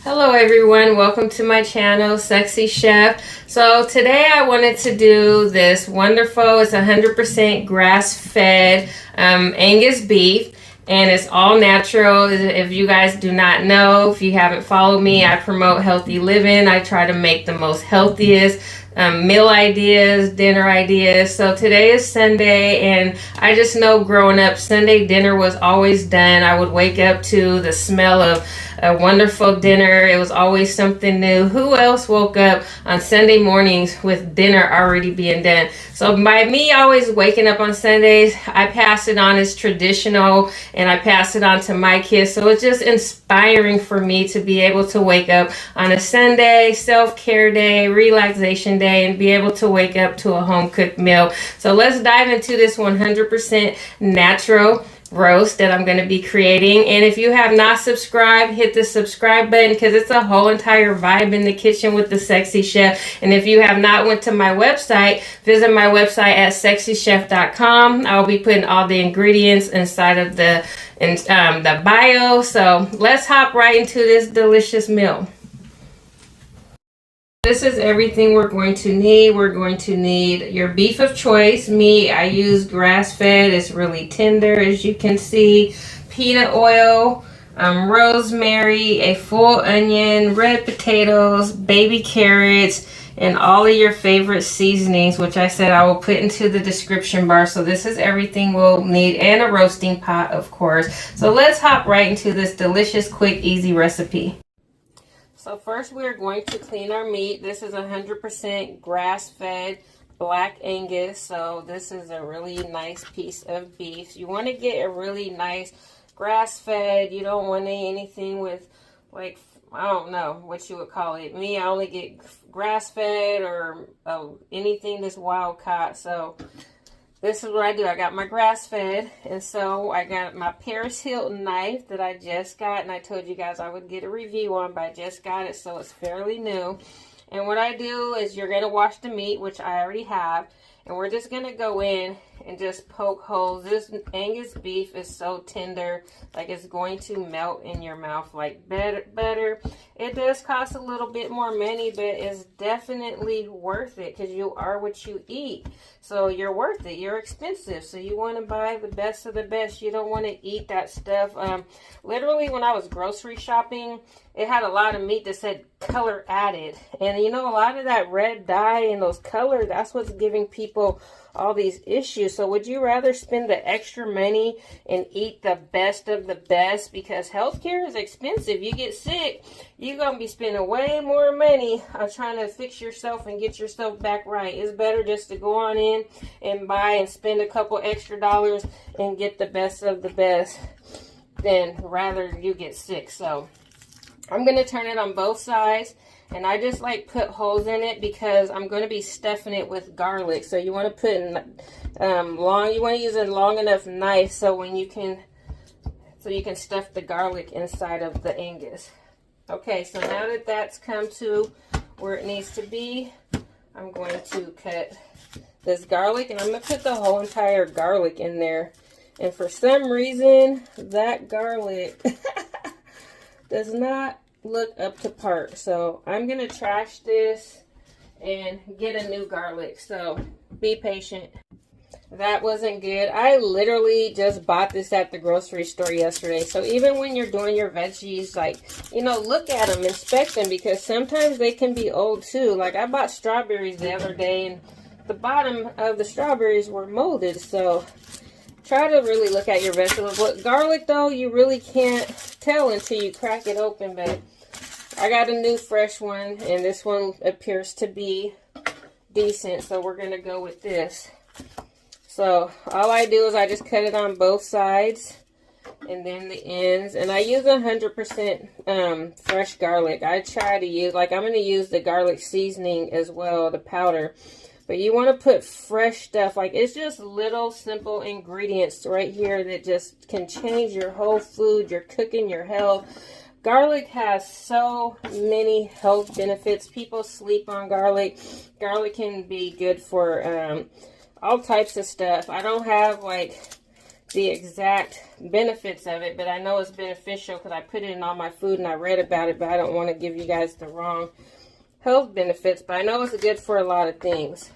Hello everyone, welcome to my channel, Sexy Chef. So today I wanted to do this wonderful, it's 100% grass-fed Angus beef, and it's all natural. If you guys do not know, if you haven't followed me, I promote healthy living. I try to make the most healthiest meal ideas, dinner ideas. So today is Sunday, and I just know growing up, Sunday dinner was always done. I would wake up to the smell of a wonderful dinner. It was always something new. Who else woke up on Sunday mornings with dinner already being done? So by me always waking up on Sundays, I pass it on as traditional, and I pass it on to my kids. So it's just inspiring for me to be able to wake up on a Sunday, self-care day, relaxation day, and be able to wake up to a home-cooked meal. So let's dive into this 100% natural roast that I'm going to be creating. And if you have not subscribed, hit the subscribe button, because it's a whole entire vibe in the kitchen with the Sexy Chef. And if you have not went to my website, visit my website at sexychef.com. I'll be putting all the ingredients inside of the bio. So let's hop right into this delicious meal. This is everything we're going to need. We're going to need your beef of choice. I use grass-fed. It's really tender, as you can see. Peanut oil, rosemary, a full onion, red potatoes, baby carrots, and all of your favorite seasonings, which I said I will put into the description bar. So this is everything we'll need, and a roasting pot, of course. So let's hop right into this delicious, quick, easy recipe. So first we're going to clean our meat. This is 100% grass-fed black Angus. So this is a really nice piece of beef. You want to get a really nice grass-fed. You don't want anything with, like, I don't know what you would call it. I only get grass-fed or anything that's wild caught. So this is what I do. I got my grass-fed, and so I got my Paris Hilton knife that I just got, and I told you guys I would get a review on, but I just got it, so it's fairly new. And what I do is you're going to wash the meat, which I already have, and we're just going to go in and just poke holes. This Angus beef is so tender, like it's going to melt in your mouth like butter. It does cost a little bit more money, but it's definitely worth it, because you are what you eat. So you're worth it. You're expensive, so you want to buy the best of the best. You don't want to eat that stuff. Literally, when I was grocery shopping, it had a lot of meat that said color added. And you know, a lot of that red dye and those colors, that's what's giving people all these issues. So would you rather spend the extra money and eat the best of the best? Because healthcare is expensive. You get sick, you're going to be spending way more money on trying to fix yourself and get yourself back right. It's better just to go on in and buy and spend a couple extra dollars and get the best of the best than rather you get sick. So I'm going to turn it on both sides, and I just like put holes in it because I'm going to be stuffing it with garlic. So you want to put in you want to use a long enough knife so you can stuff the garlic inside of the Angus. Okay, so now that that's come to where it needs to be, I'm going to cut this garlic, and I'm going to put the whole entire garlic in there. And for some reason, that garlic does not look up to par. So I'm going to trash this and get a new garlic. So be patient. That wasn't good. I literally just bought this at the grocery store yesterday. So even when you're doing your veggies, like, you know, look at them, inspect them, because sometimes they can be old too. Like I bought strawberries the other day, and the bottom of the strawberries were molded. So try to really look at your vegetables. But garlic, though, you really can't tell until you crack it open. But I got a new fresh one, and this one appears to be decent. So we're going to go with this. So all I do is I just cut it on both sides and then the ends. And I use 100% fresh garlic. I try to use, like, I'm going to use the garlic seasoning as well, the powder. But you want to put fresh stuff. Like, it's just little simple ingredients right here that just can change your whole food, your cooking, your health. Garlic has so many health benefits. People sleep on garlic. Garlic can be good for all types of stuff. I don't have like the exact benefits of it, but I know it's beneficial because I put it in all my food and I read about it, but I don't want to give you guys the wrong health benefits, but I know it's good for a lot of things.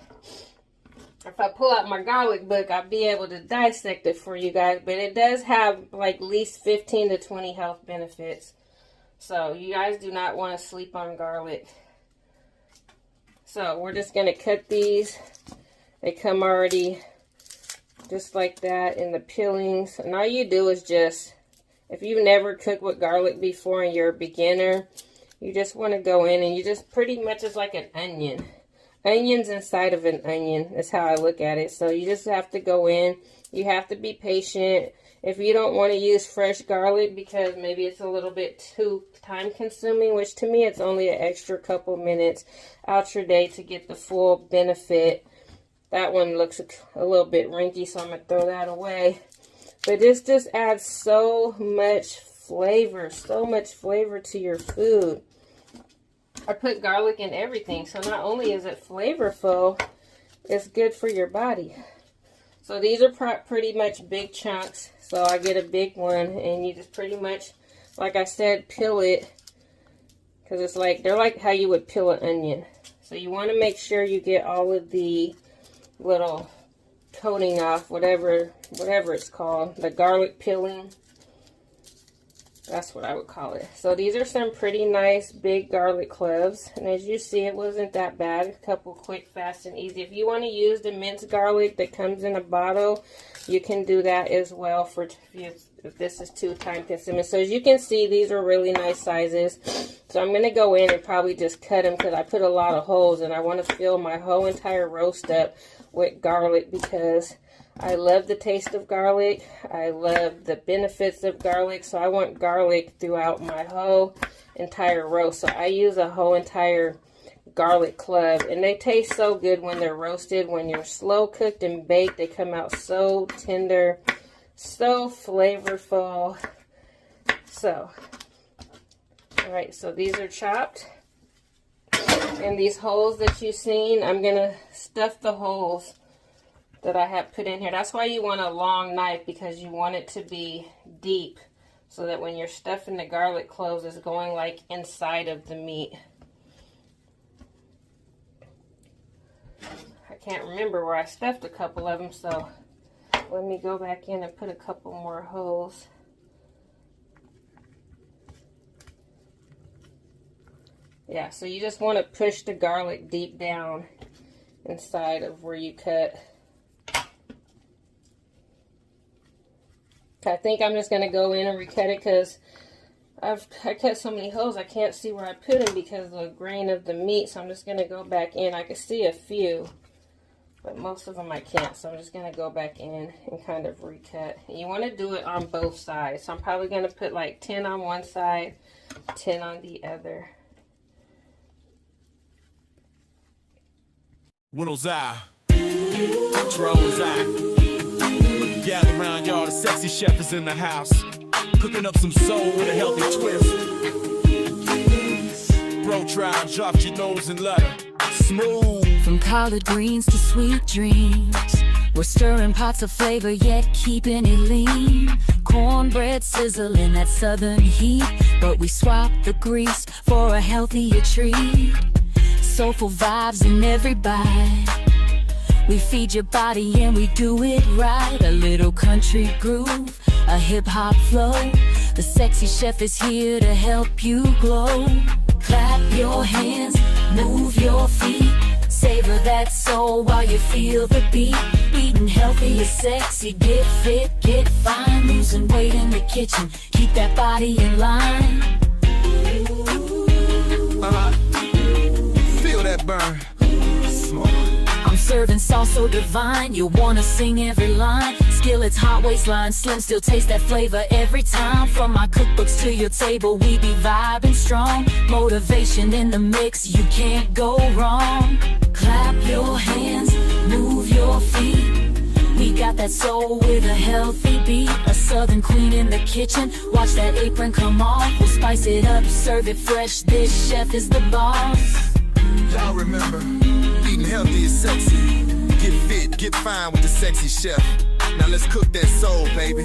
If I pull out my garlic book, I'll be able to dissect it for you guys, but it does have like at least 15 to 20 health benefits. So you guys do not want to sleep on garlic. So we're just going to cut these. They come already just like that in the peelings. And all you do is just, if you've never cooked with garlic before and you're a beginner, you just want to go in and you just pretty much, it's like an onion. Onions inside of an onion is how I look at it. So you just have to go in. You have to be patient. If you don't want to use fresh garlic because maybe it's a little bit too time consuming, which to me it's only an extra couple minutes out your day to get the full benefit. That one looks a little bit wrinky, so I'm going to throw that away. But this just adds so much flavor to your food. I put garlic in everything, so not only is it flavorful, it's good for your body. So these are pretty much big chunks, so I get a big one, and you just pretty much, like I said, peel it, because it's like, they're like how you would peel an onion. So you want to make sure you get all of the little coating off, whatever it's called, the garlic peeling. That's what I would call it. So these are some pretty nice big garlic cloves. And as you see, it wasn't that bad. A couple quick, fast, and easy. If you want to use the minced garlic that comes in a bottle, you can do that as well for if this is too time consuming. So as you can see, these are really nice sizes. So I'm going to go in and probably just cut them because I put a lot of holes and I want to fill my whole entire roast up with garlic because I love the taste of garlic. I love the benefits of garlic. So I want garlic throughout my whole entire roast. So I use a whole entire garlic clove. And they taste so good when they're roasted. When you're slow cooked and baked, they come out so tender, so flavorful. So, all right, so these are chopped. And these holes that you've seen, I'm going to stuff the holes that I have put in here. That's why you want a long knife, because you want it to be deep so that when you're stuffing the garlic cloves, it's going like inside of the meat. I can't remember where I stuffed a couple of them, so let me go back in and put a couple more holes. Yeah, so you just want to push the garlic deep down inside of where you cut. I think I'm just going to go in and recut it because I cut so many holes I can't see where I put them because of the grain of the meat. So I'm just going to go back in. I can see a few, but most of them I can't. So I'm just going to go back in and kind of recut. And you want to do it on both sides. So I'm probably going to put like 10 on one side, 10 on the other. Windows eye, Control's eye. Gather around, y'all. The sexy chef is in the house, cooking up some soul with a healthy twist. Bro, try and drop your nose and let her smooth. From collard greens to sweet dreams, we're stirring pots of flavor yet keeping it lean. Cornbread sizzling that southern heat, but we swap the grease for a healthier treat. Soulful vibes in every bite. We feed your body and we do it right. A little country groove, a hip-hop flow. The sexy chef is here to help you glow. Clap your hands, move your feet. Savor that soul while you feel the beat. Eating healthy is sexy, get fit, get fine. Losing weight in the kitchen, keep that body in line. Feel that burn. Smoke. I'm serving sauce so divine, you'll wanna sing every line. Skillet's hot waistline, slim still taste that flavor every time. From my cookbooks to your table, we be vibing strong. Motivation in the mix, you can't go wrong. Clap your hands, move your feet. We got that soul with a healthy beat. A southern queen in the kitchen, watch that apron come off. We'll spice it up, serve it fresh, this chef is the boss. Y'all remember, eating healthy is sexy. Get fit, get fine with the sexy chef. Now Now let's cook that soul, baby.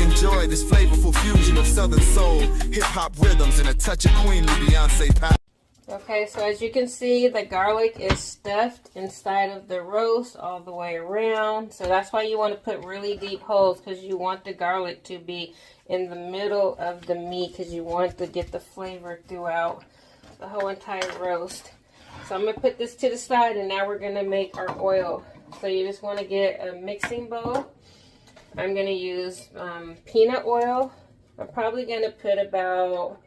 Enjoy this flavorful fusion of southern soul, hip-hop rhythms, and a touch of queenly Beyonce power. Okay, so as you can see, the garlic is stuffed inside of the roast all the way around. So that's why you want to put really deep holes, because you want the garlic to be in the middle of the meat, because you want to get the flavor throughout the whole entire roast. So I'm going to put this to the side, and now we're going to make our oil. So you just want to get a mixing bowl. I'm going to use peanut oil. I'm probably going to put about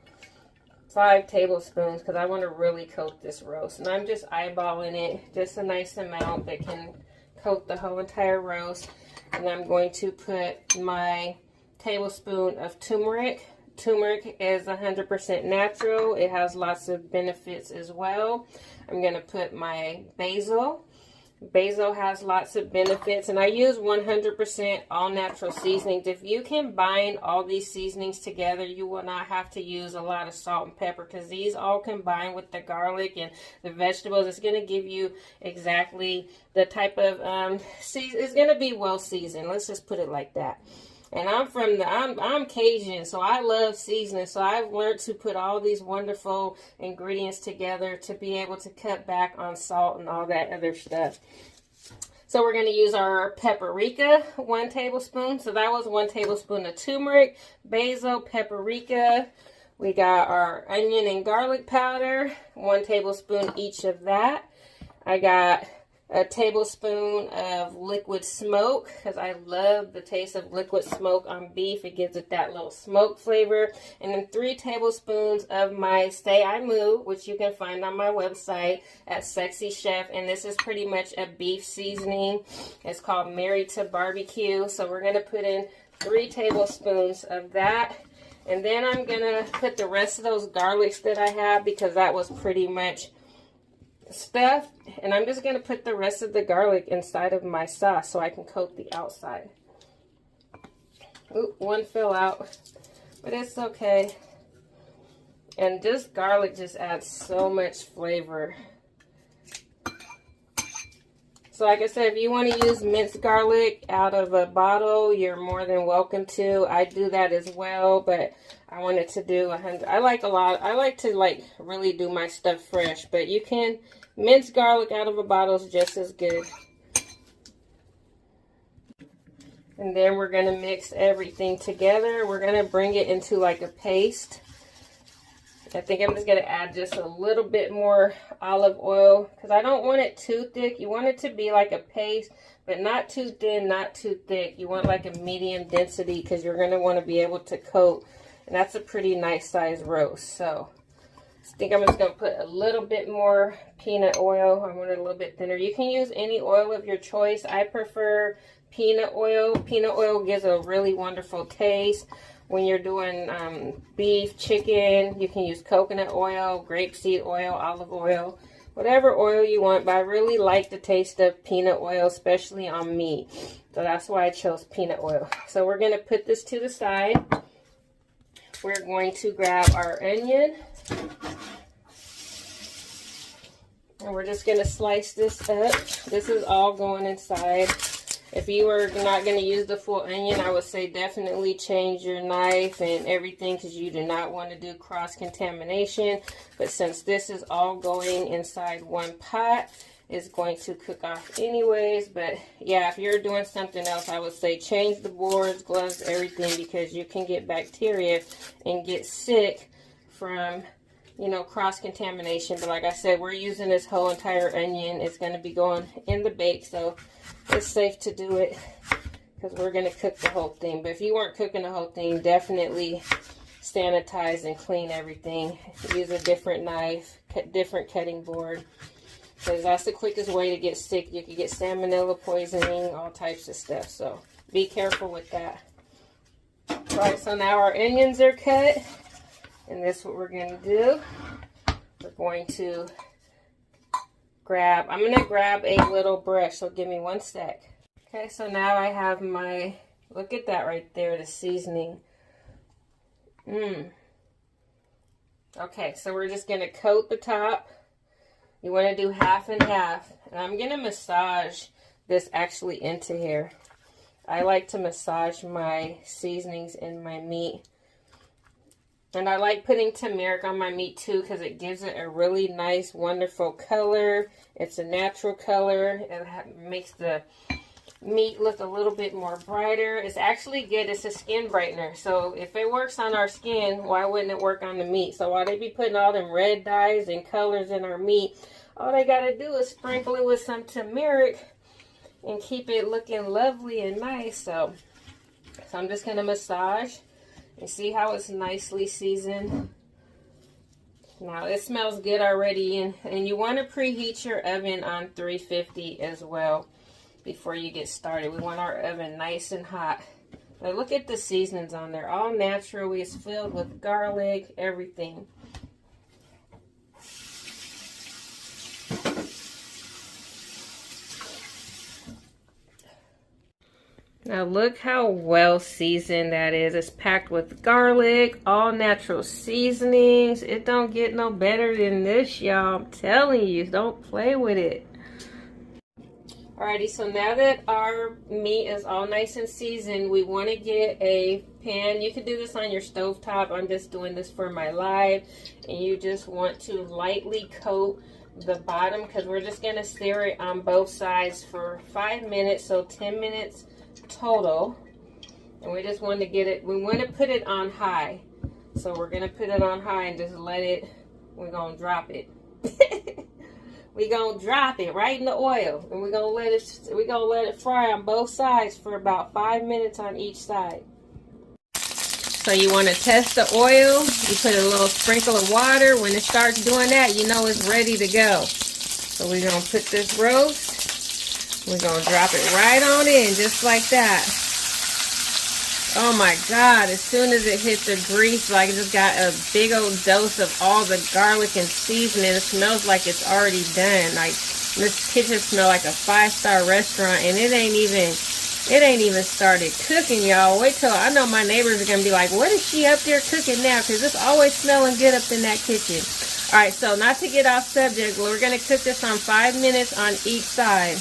5 tablespoons because I want to really coat this roast. And I'm just eyeballing it, just a nice amount that can coat the whole entire roast. And I'm going to put my tablespoon of turmeric. Turmeric is 100% natural. It has lots of benefits as well. I'm going to put my basil. Basil has lots of benefits, and I use 100% all natural seasonings. If you combine all these seasonings together, you will not have to use a lot of salt and pepper, because these all combine with the garlic and the vegetables. It's going to give you exactly the type of it's going to be well seasoned. Let's just put it like that. And I'm Cajun, so I love seasoning. So I've learned to put all these wonderful ingredients together to be able to cut back on salt and all that other stuff. So we're going to use our paprika, 1 tablespoon. So that was 1 tablespoon of turmeric, basil, paprika. We got our onion and garlic powder, 1 tablespoon each of that. I got a tablespoon of liquid smoke, because I love the taste of liquid smoke on beef. It gives it that little smoke flavor. And then 3 tablespoons of my Say I Moo, which you can find on my website at Sexy Chef. And this is pretty much a beef seasoning. It's called Married to Barbecue. So we're going to put in 3 tablespoons of that. And then I'm going to put the rest of those garlics that I have, because that was pretty much stuffed, and I'm just going to put the rest of the garlic inside of my sauce so I can coat the outside. Oop, 1 fell out, but it's okay. And just garlic just adds so much flavor. So like I said, if you want to use minced garlic out of a bottle, you're more than welcome to. I do that as well, but I wanted to do 100. I like to really do my stuff fresh, but you can mince garlic out of a bottle is just as good. And then we're going to mix everything together. We're going to bring it into like a paste. I think I'm just going to add just a little bit more olive oil, because I don't want it too thick. You want it to be like a paste, but not too thin, not too thick. You want like a medium density, because you're going to want to be able to coat. And that's a pretty nice size roast. So I think I'm just going to put a little bit more peanut oil. I want it a little bit thinner. You can use any oil of your choice. I prefer peanut oil. Peanut oil gives a really wonderful taste. When you're doing beef, chicken, you can use coconut oil, grapeseed oil, olive oil, whatever oil you want. But I really like the taste of peanut oil, especially on meat. So that's why I chose peanut oil. So we're going to put this to the side. We're going to grab our onion. And we're just going to slice this up. This is all going inside. If you were not going to use the full onion, I would say definitely change your knife and everything, because you do not want to do cross-contamination. But since this is all going inside one pot, it's going to cook off anyways. But yeah, if you're doing something else, I would say change the boards, gloves, everything, because you can get bacteria and get sick from, you know, cross-contamination. But like I said, we're using this whole entire onion. It's going to be going in the bake, so it's safe to do it, because we're going to cook the whole thing. But if you weren't cooking the whole thing, definitely sanitize and clean everything. Use a different knife, different cutting board, because that's the quickest way to get sick. You could get salmonella poisoning, all types of stuff. So be careful with that. All right, so now our onions are cut. And this is what we're going to do. We're going to I'm going to grab a little brush, so give me 1 sec. Okay, so now I have my, look at that right there, the seasoning. Okay, so we're just going to coat the top. You want to do half and half. And I'm going to massage this actually into here. I like to massage my seasonings in my meat. And I like putting turmeric on my meat too because it gives it a really nice, wonderful color. It's a natural color. It makes the meat look a little bit more brighter. It's actually good. It's a skin brightener. So if it works on our skin, why wouldn't it work on the meat? So while they be putting all them red dyes and colors in our meat, all they got to do is sprinkle it with some turmeric and keep it looking lovely and nice. So I'm just going to massage. You see how it's nicely seasoned? Now it smells good already, and you want to preheat your oven on 350 as well before you get started. We want our oven nice and hot. Now look at the seasonings on there, all natural. It's filled with garlic, everything. Now look how well seasoned that is. It's packed with garlic, all natural seasonings. It don't get no better than this, y'all. I'm telling you, don't play with it. Alrighty, so now that our meat is all nice and seasoned, we want to get a pan. You can do this on your stovetop. I'm just doing this for my live. And you just want to lightly coat the bottom because we're just going to sear it on both sides for 5 minutes, so 10 minutes total. And we just want to get it, we want to put it on high. So we're going to put it on high and just let it, we're going to drop it. We're going to drop it right in the oil. And we're going to let it fry on both sides for about 5 minutes on each side. So you want to test the oil. You put a little sprinkle of water. When it starts doing that, you know it's ready to go. So we're going to put this roast. We're going to drop it right on in, just like that. Oh my God, as soon as it hits the grease, like it just got a big old dose of all the garlic and seasoning. It smells like it's already done. Like this kitchen smells like a 5-star restaurant, and it ain't even started cooking, y'all. Wait till, I know my neighbors are going to be like, what is she up there cooking now? Because it's always smelling good up in that kitchen. All right, so not to get off subject, we're going to cook this on 5 minutes on each side.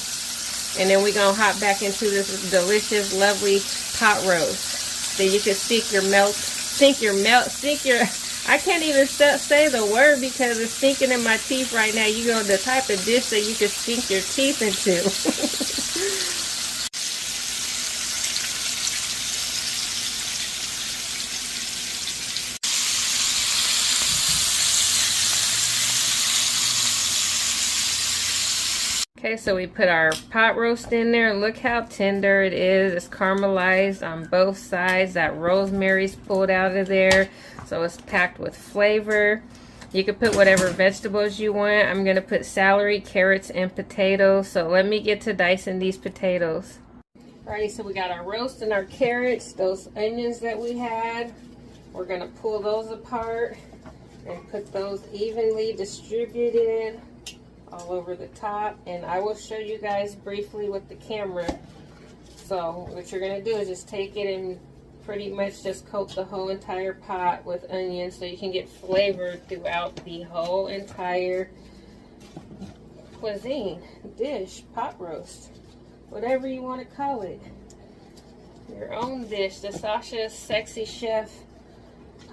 And then we're going to hop back into this delicious, lovely pot roast. So you can sink your, I can't even say the word because it's sinking in my teeth right now. You know, the type of dish that you can sink your teeth into. Okay, so we put our pot roast in there. Look how tender it is. It's caramelized on both sides. That rosemary's pulled out of there. So it's packed with flavor. You can put whatever vegetables you want. I'm going to put celery, carrots, and potatoes. So let me get to dicing these potatoes. Alrighty, so we got our roast and our carrots. Those onions that we had, we're going to pull those apart and put those evenly distributed all over the top, and I will show you guys briefly with the camera. So what you're going to do is just take it and pretty much just coat the whole entire pot with onions so you can get flavor throughout the whole entire cuisine, dish, pot roast, whatever you want to call it. Your own dish, the Sasha's Sexy Chef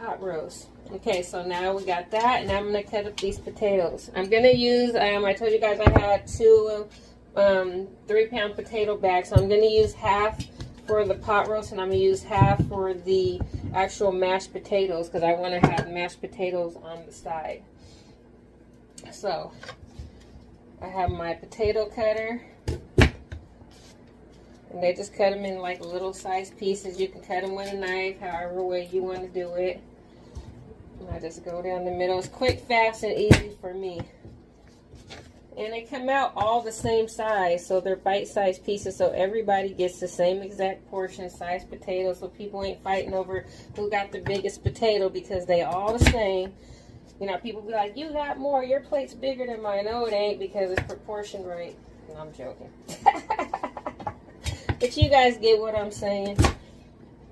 pot roast. Okay, so now we got that, and I'm going to cut up these potatoes. I'm going to use, I told you guys I had two 3-pound potato bags, so I'm going to use half for the pot roast, and I'm going to use half for the actual mashed potatoes, because I want to have mashed potatoes on the side. So, I have my potato cutter, and they just cut them in like little size pieces. You can cut them with a knife, however way you want to do it. I just go down the middle. It's quick, fast, and easy for me. And they come out all the same size, so they're bite-sized pieces, so everybody gets the same exact portion size potatoes, so people ain't fighting over who got the biggest potato because they all the same. You know, people be like, you got more, your plate's bigger than mine. No, it ain't, because it's proportioned right. No, I'm joking. But you guys get what I'm saying.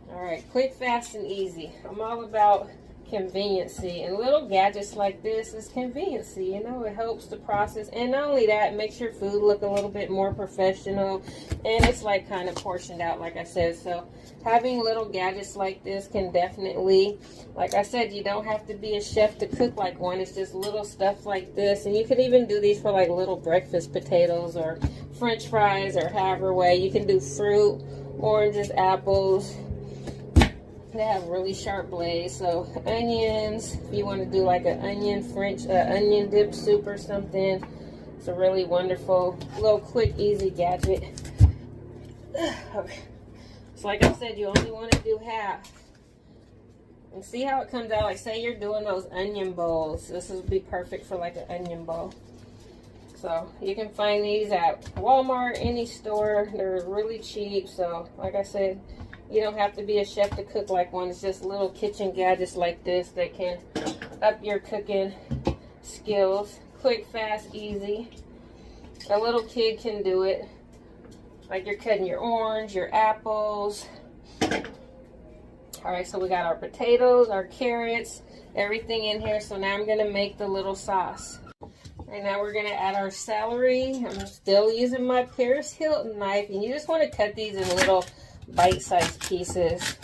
Alright, quick, fast, and easy. I'm all about conveniency, and little gadgets like this is conveniency. You know, it helps the process, and not only that, it makes your food look a little bit more professional, and it's like kind of portioned out, like I said. So having little gadgets like this can definitely, like I said, you don't have to be a chef to cook like one. It's just little stuff like this, and you could even do these for like little breakfast potatoes or French fries, or however way. You can do fruit, oranges, apples. They have really sharp blades. So onions, if you want to do like an onion dip soup or something, it's a really wonderful little quick easy gadget. Okay. So like I said, you only want to do half, and see how it comes out. Like say you're doing those onion bowls, this would be perfect for like an onion bowl. So you can find these at Walmart, any store. They're really cheap. So like I said, you don't have to be a chef to cook like one. It's just little kitchen gadgets like this that can up your cooking skills. Quick, fast, easy. A little kid can do it. Like you're cutting your orange, your apples. Alright, so we got our potatoes, our carrots, everything in here. So now I'm going to make the little sauce. And now we're going to add our celery. I'm still using my Paris Hilton knife. And you just want to cut these in little bite-sized pieces.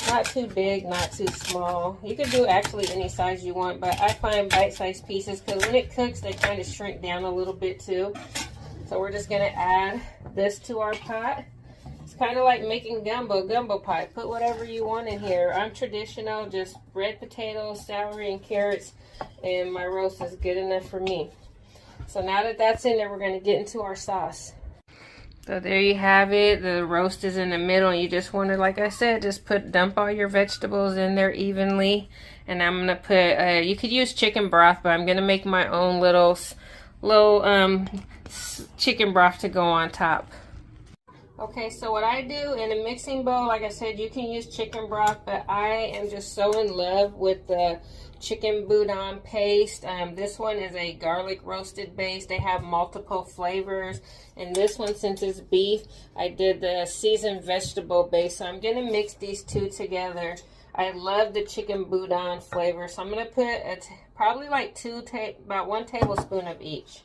Not too big, not too small. You can do actually any size you want, but I find bite-sized pieces because when it cooks, they kind of shrink down a little bit too. So we're just going to add this to our pot. It's kind of like making gumbo pot. Put whatever you want in here. I'm traditional, just red potatoes, celery, and carrots, and my roast is good enough for me. So now that that's in there, we're going to get into our sauce. So there you have it. The roast is in the middle, and you just want to, like I said, just dump all your vegetables in there evenly. And I'm gonna put you could use chicken broth, but I'm gonna make my own little chicken broth to go on top. Okay, so what I do in a mixing bowl, like I said, you can use chicken broth, but I am just so in love with the chicken boudin paste. This one is a garlic roasted base. They have multiple flavors, and this one, since it's beef, I did the seasoned vegetable base. So I'm gonna mix these two together. I love the chicken boudin flavor, so I'm gonna put probably like about 1 tablespoon of each.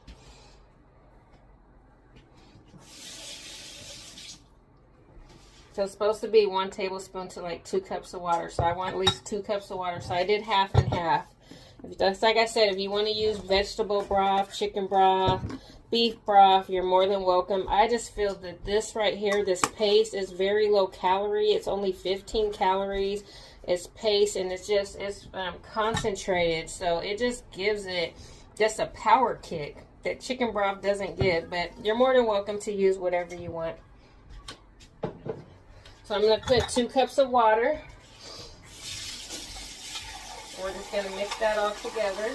So it's supposed to be 1 tablespoon to like 2 cups of water. So I want at least 2 cups of water. So I did half and half. Just like I said, if you want to use vegetable broth, chicken broth, beef broth, you're more than welcome. I just feel that this right here, this paste, is very low calorie. It's only 15 calories. It's paste, and it's concentrated. So it just gives it just a power kick that chicken broth doesn't give. But you're more than welcome to use whatever you want. So I'm going to put 2 cups of water. We're just going to mix that all together.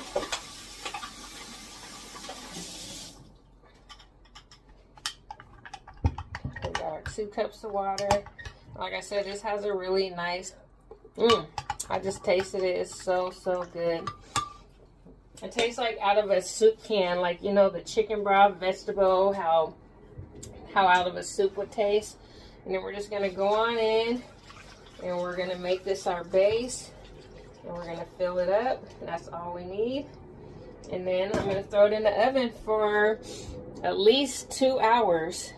We got our 2 cups of water. Like I said, this has a really nice, I just tasted it. It's so, so good. It tastes like out of a soup can, like, you know, the chicken broth, vegetable, how out of a soup would taste. And then we're just going to go on in, and we're going to make this our base, and we're going to fill it up. That's all we need. And then I'm going to throw it in the oven for at least 2 hours.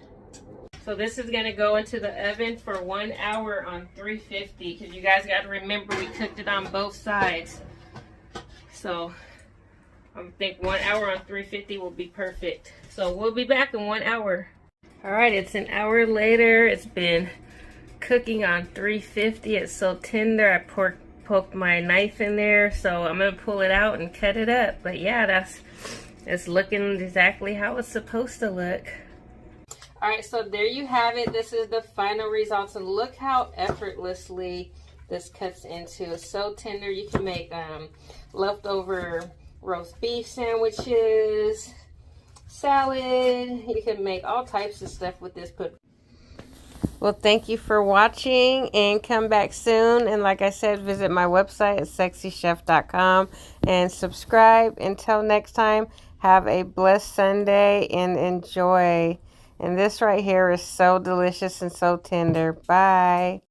So this is going to go into the oven for 1 hour on 350, because you guys got to remember we cooked it on both sides. So I think 1 hour on 350 will be perfect. So we'll be back in 1 hour. Alright, it's an hour later. It's been cooking on 350. It's so tender. I poked my knife in there, so I'm going to pull it out and cut it up. But yeah, it's looking exactly how it's supposed to look. Alright, so there you have it. This is the final results, and look how effortlessly this cuts into. It's so tender. You can make leftover roast beef sandwiches, salad. You can make all types of stuff with this. Well, thank you for watching, and come back soon. And like I said, visit my website at sexychef.com and subscribe. Until next time, have a blessed Sunday and enjoy. And this right here is so delicious and so tender. Bye.